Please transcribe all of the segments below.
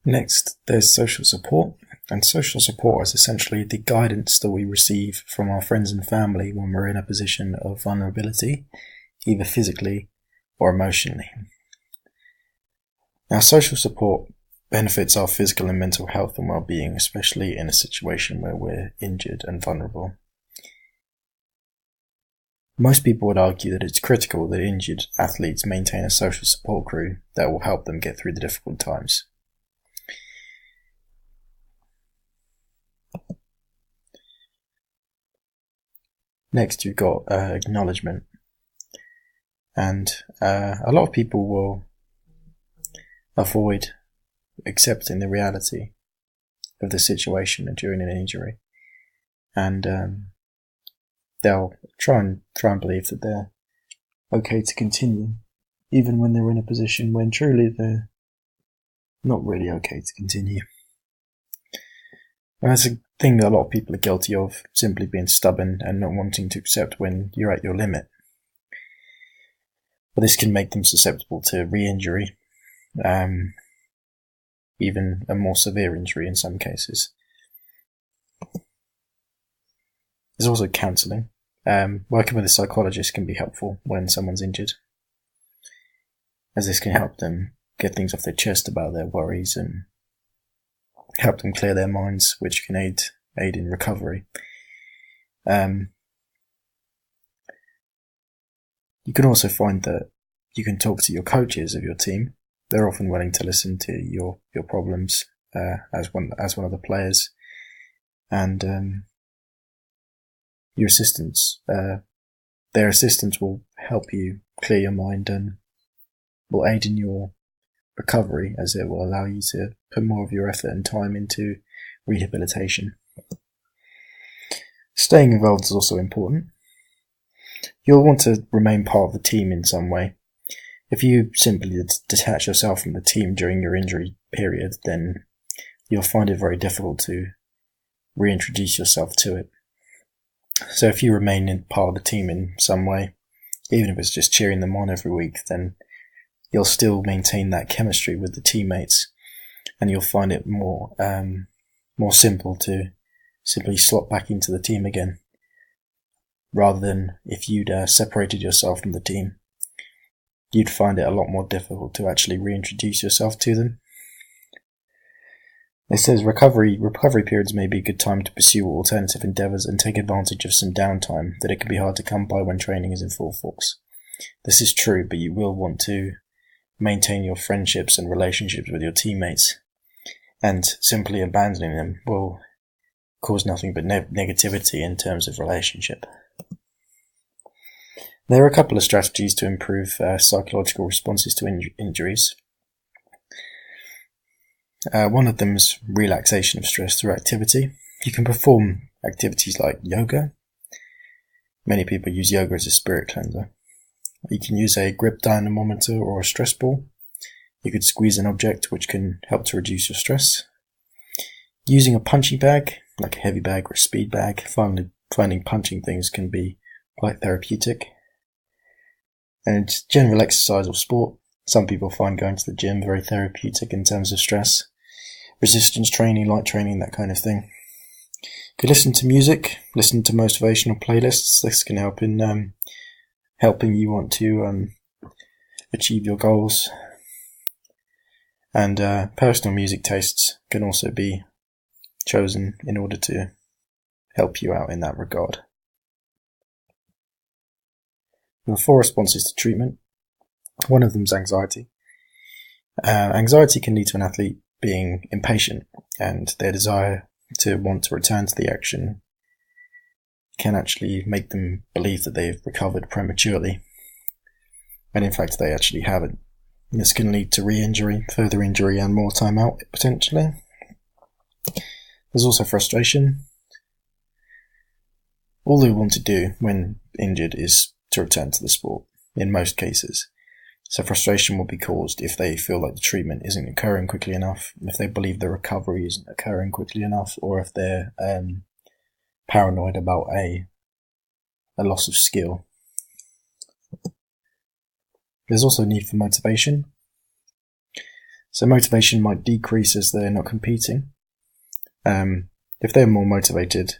Next, there's social support, and social support is essentially the guidance that we receive from our friends and family when we're in a position of vulnerability, either physically or emotionally. Now, social support benefits our physical and mental health and well-being, especially in a situation where we're injured and vulnerable. Most people would argue that it's critical that injured athletes maintain a social support crew that will help them get through the difficult times. Next, you've got acknowledgement. And a lot of people will avoid accepting the reality of the situation during an injury. And they'll try and believe that they're okay to continue, even when they're in a position when truly they're not really okay to continue. And that's a thing that a lot of people are guilty of, simply being stubborn and not wanting to accept when you're at your limit. But this can make them susceptible to re-injury, even a more severe injury in some cases. There's also counselling. Working with a psychologist can be helpful when someone's injured, as this can help them get things off their chest about their worries and help them clear their minds, which can aid in recovery. You can also find that you can talk to your coaches of your team. They're often willing to listen to your problems as one of the players, and your assistants. Their assistants will help you clear your mind and will aid in your recovery, as it will allow you to put more of your effort and time into rehabilitation. Staying involved is also important. You'll want to remain part of the team in some way. If you simply detach yourself from the team during your injury period, then you'll find it very difficult to reintroduce yourself to it. So if you remain in part of the team in some way, even if it's just cheering them on every week, then you'll still maintain that chemistry with the teammates, and you'll find it more simple to simply slot back into the team again, rather than if you'd separated yourself from the team. You'd find it a lot more difficult to actually reintroduce yourself to them. It says recovery periods may be a good time to pursue alternative endeavours and take advantage of some downtime that it can be hard to come by when training is in full force. This is true, but you will want to maintain your friendships and relationships with your teammates, and simply abandoning them will cause nothing but negativity in terms of relationship. There are a couple of strategies to improve psychological responses to injuries. One of them is relaxation of stress through activity. You can perform activities like yoga. Many people use yoga as a spirit cleanser. You can use a grip dynamometer or a stress ball. You could squeeze an object, which can help to reduce your stress. Using a punching bag, like a heavy bag or a speed bag, finding punching things can be quite therapeutic. And general exercise or sport. Some people find going to the gym very therapeutic in terms of stress. Resistance training, light training, that kind of thing. You could listen to music, listen to motivational playlists. This can help in helping you want to achieve your goals. And personal music tastes can also be chosen in order to help you out in that regard. There are 4 responses to treatment. One of them is anxiety. Anxiety can lead to an athlete being impatient, and their desire to want to return to the action can actually make them believe that they've recovered prematurely, when in fact they actually haven't. This can lead to re-injury, further injury, and more time out, potentially. There's also frustration. All they want to do when injured is to return to the sport, in most cases. So frustration will be caused if they feel like the treatment isn't occurring quickly enough, if they believe the recovery isn't occurring quickly enough, or if they're paranoid about a loss of skill. There's also a need for motivation. So motivation might decrease as they're not competing. If they're more motivated,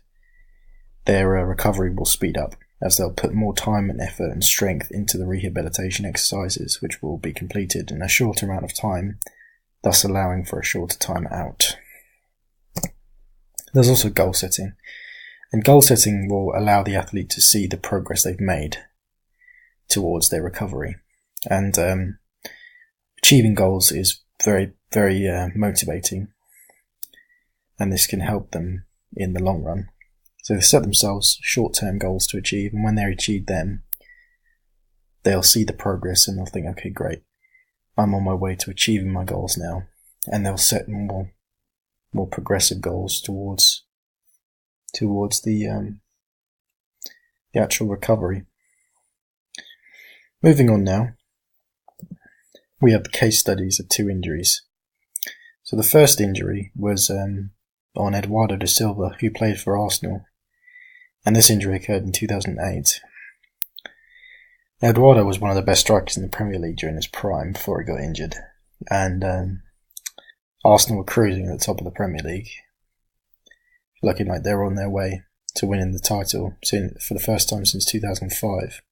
their recovery will speed up, as they'll put more time and effort and strength into the rehabilitation exercises, which will be completed in a shorter amount of time, thus allowing for a shorter time out. There's also goal setting, and goal setting will allow the athlete to see the progress they've made towards their recovery. And achieving goals is very, very motivating, and this can help them in the long run. So they set themselves short-term goals to achieve, and when they achieve them, they'll see the progress and they'll think, okay, great, I'm on my way to achieving my goals now. And they'll set more progressive goals towards the actual recovery. Moving on now, we have the case studies of 2 injuries. So the first injury was on Eduardo da Silva, who played for Arsenal, and this injury occurred in 2008. Eduardo was one of the best strikers in the Premier League during his prime before he got injured, and Arsenal were cruising at the top of the Premier League, looking like they were on their way to winning the title for the first time since 2005.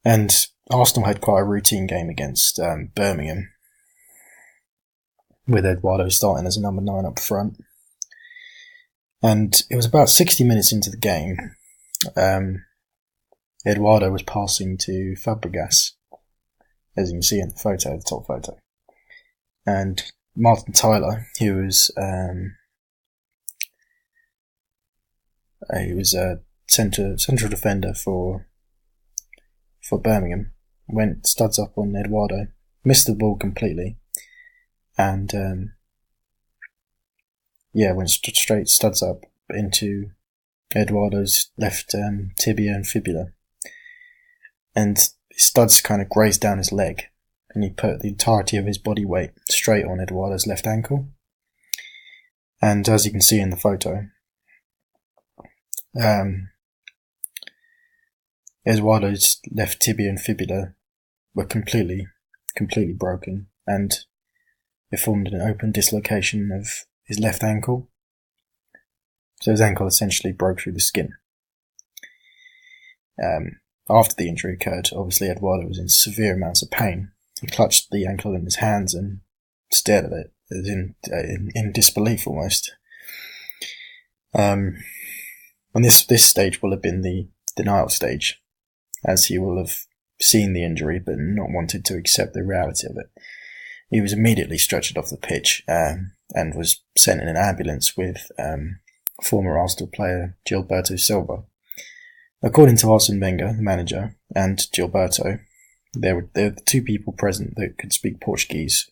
And Arsenal had quite a routine game against Birmingham, with Eduardo starting as a number 9 up front. And it was about 60 minutes into the game. Eduardo was passing to Fabregas, as you can see in the photo, the top photo. And Martin Tyler, who was a central defender for Birmingham, went studs up on Eduardo, missed the ball completely, and went straight studs up into Eduardo's left tibia and fibula, and his studs kind of grazed down his leg, and he put the entirety of his body weight straight on Eduardo's left ankle. And as you can see in the photo, Eduardo's left tibia and fibula were completely broken, and it formed an open dislocation of his left ankle. So his ankle essentially broke through the skin. After the injury occurred, obviously Eduardo was in severe amounts of pain. He clutched the ankle in his hands and stared at it in disbelief almost. And this stage will have been the denial stage, as he will have seen the injury but not wanted to accept the reality of it. He was immediately stretchered off the pitch and was sent in an ambulance with former Arsenal player Gilberto Silva. According to Arsene Wenger, the manager, and Gilberto, there were the 2 people present that could speak Portuguese.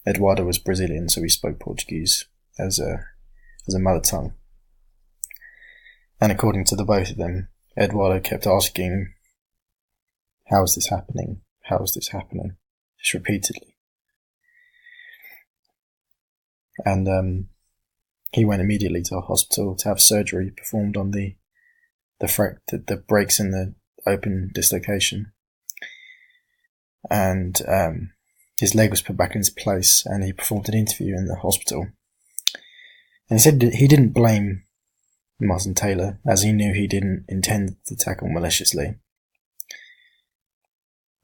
Eduardo was Brazilian, so he spoke Portuguese as a mother tongue. And according to the both of them, Eduardo kept asking, "How is this happening? How is this happening?" just repeatedly. And he went immediately to a hospital to have surgery performed on the breaks in the open dislocation. And his leg was put back into place, and he performed an interview in the hospital. And he said that he didn't blame Martin Taylor, as he knew he didn't intend to tackle maliciously,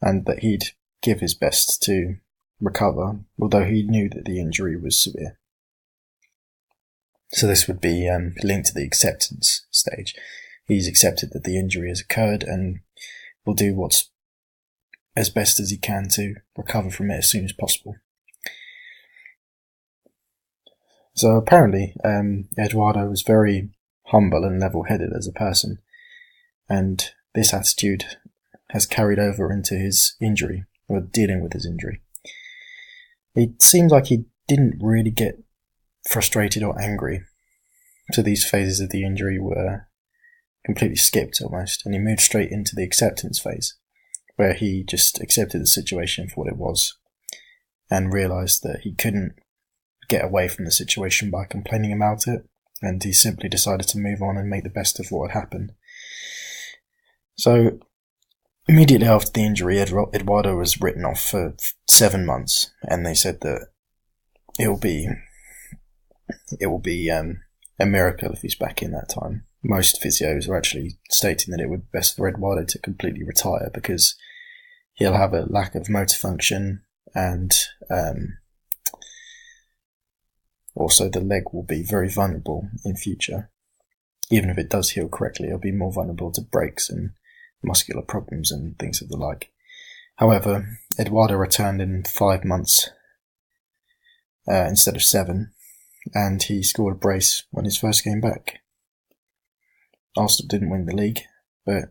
and that he'd give his best to recover, although he knew that the injury was severe. So this would be linked to the acceptance stage. He's accepted that the injury has occurred and will do what's as best as he can to recover from it as soon as possible. So apparently, Eduardo was very humble and level-headed as a person, and this attitude has carried over into his injury, or dealing with his injury. It seems like he didn't really get frustrated or angry, so these phases of the injury were completely skipped almost, and he moved straight into the acceptance phase, where he just accepted the situation for what it was, and realised that he couldn't get away from the situation by complaining about it, and he simply decided to move on and make the best of what had happened. So Immediately after the injury, Eduardo was written off for 7 months, and they said that it will be a miracle if he's back in that time. Most physios are actually stating that it would be best for Eduardo to completely retire because he'll have a lack of motor function, and also the leg will be very vulnerable in future. Even if it does heal correctly, it'll be more vulnerable to breaks and muscular problems and things of the like. However, Eduardo returned in 5 months instead of 7, and he scored a brace when his first game back. Arsenal didn't win the league, but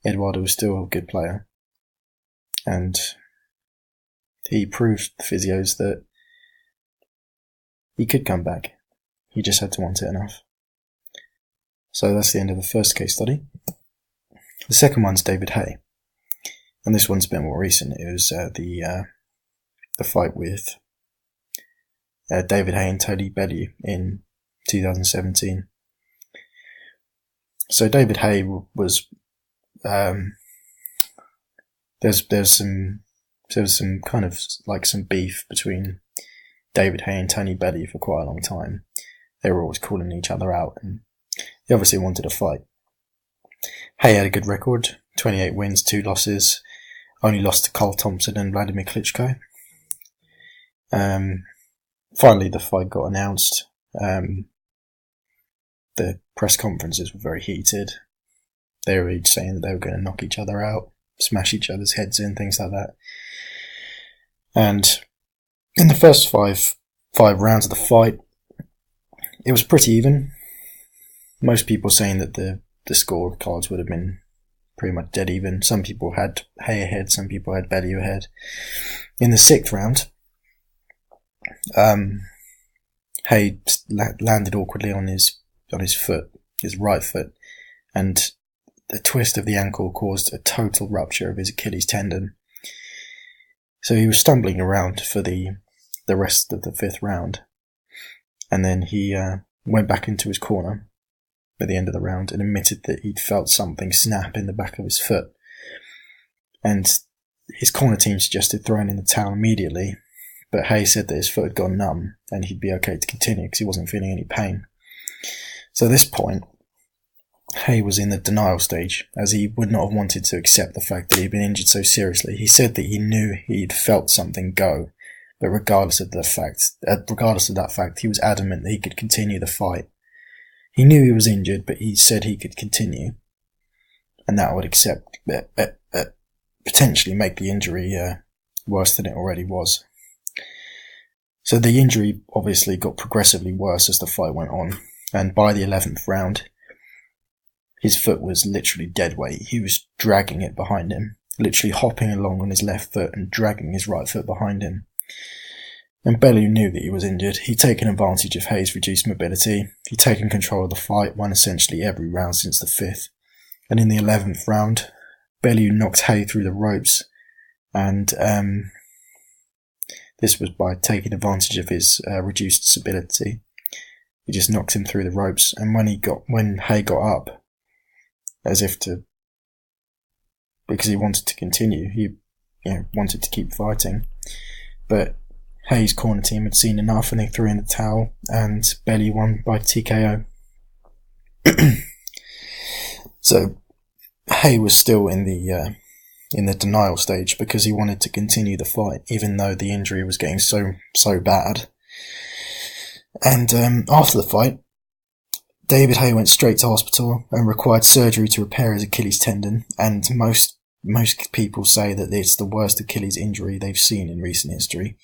Eduardo was still a good player, and he proved the physios that he could come back. He just had to want it enough. So that's the end of the first case study. The second one's David Hay, and this one's a bit more recent. It was the fight with David Hay and Tony Bellew in 2017. So David Hay was there was some kind of like some beef between David Hay and Tony Bellew for quite a long time. They were always calling each other out, and they obviously wanted a fight. Hay had a good record, 28 wins, 2 losses, only lost to Carl Thompson and Vladimir Klitschko. Finally, the fight got announced. The press conferences were very heated. They were each saying that they were going to knock each other out, smash each other's heads in, things like that. And in the first five rounds of the fight, it was pretty even. Most people saying that the score cards would have been pretty much dead even. Some people had Hay ahead, some people had Bellew ahead. In the 6th round, Hay landed awkwardly on his foot, his right foot, and the twist of the ankle caused a total rupture of his Achilles tendon. So he was stumbling around for the rest of the 5th round, and then he went back into his corner at the end of the round and admitted that he'd felt something snap in the back of his foot. And his corner team suggested throwing in the towel immediately, but Hay said that his foot had gone numb and he'd be okay to continue because he wasn't feeling any pain. So at this point, Hay was in the denial stage, as he would not have wanted to accept the fact that he'd been injured so seriously. He said that he knew he'd felt something go, but regardless of that fact, he was adamant that he could continue the fight. He knew he was injured, but he said he could continue, and that would potentially make the injury worse than it already was. So the injury obviously got progressively worse as the fight went on, and by the 11th round, his foot was literally dead weight. He was dragging it behind him, literally hopping along on his left foot and dragging his right foot behind him. And Bellew knew that he was injured. He'd taken advantage of Hay's reduced mobility. He'd taken control of the fight, won essentially every round since the 5th. And in the 11th round, Bellew knocked Hay through the ropes, and this was by taking advantage of his reduced stability. He just knocked him through the ropes, and when Hay got up, because he wanted to continue, he wanted to keep fighting, but Hay's corner team had seen enough and they threw in the towel, and Bellew won by TKO. So Hay was still in the denial stage because he wanted to continue the fight, even though the injury was getting so bad. And after the fight, David Hay went straight to hospital and required surgery to repair his Achilles tendon, and most people say that it's the worst Achilles injury they've seen in recent history.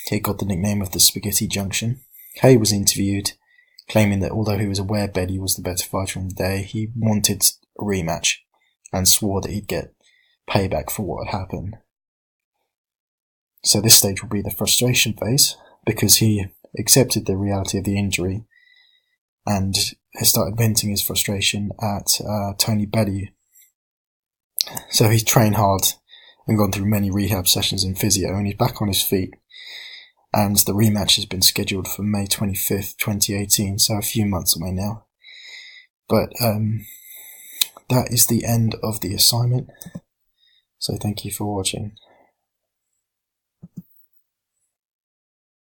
He got the nickname of the Spaghetti Junction. Hay was interviewed, claiming that although he was aware Bellew was the better fighter on the day, he wanted a rematch and swore that he'd get payback for what had happened. So this stage will be the frustration phase, because he accepted the reality of the injury and has started venting his frustration at Tony Bellew. So he's trained hard and gone through many rehab sessions and physio, and he's back on his feet. And the rematch has been scheduled for May 25th, 2018, so a few months away now. But that is the end of the assignment. So thank you for watching.